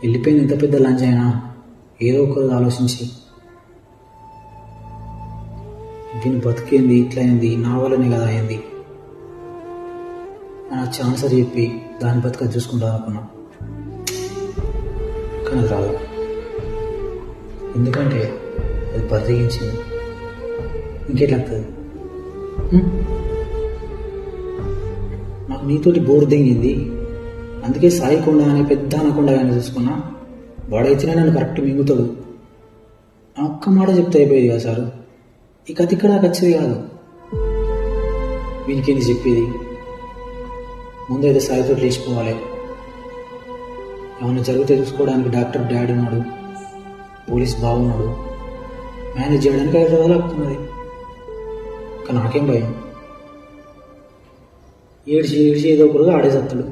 వెళ్ళిపోయింది ఇంత పెద్ద లంచ్ అయినా ఏదో ఒకరు ఆలోచించి దీన్ని బతికింది ఇట్లా అయింది నా వల్లనే కదా అయింది నాకు ఛాన్సర్ చెప్పి దాని బతుక చూసుకుంటా అనుకున్నా. కానీ అది రాదు, ఎందుకంటే అది బతికించింది. ఇంకెట్లవుతుంది? నాకు నీతోటి బోర్ దిగింది, అందుకే సాయికొండ అనే పెద్ద అనకుండా కానీ చూసుకున్నా. వాడైతేనే నన్ను కరెక్ట్ మింగుతాడు. ఒక్క మాట చెప్తే అయిపోయేది కదా సార్. ఈ కథ ఇక్కడ నాకు వచ్చేది కాదు. వీనికేంది చెప్పేది? ముందైతే సాయితో లేచిపోవాలి. ఏమైనా జరిగితే చూసుకోవడానికి డాక్టర్ డాడీ ఉన్నాడు, పోలీస్ బాగున్నాడు, మేనేజ్ చేయడానికి హైదరాబాద్ అవుతున్నది. కానీ నాకేం భయం? ఏడిచి ఏదో ఒకరుగా ఆడేసేస్తాడు.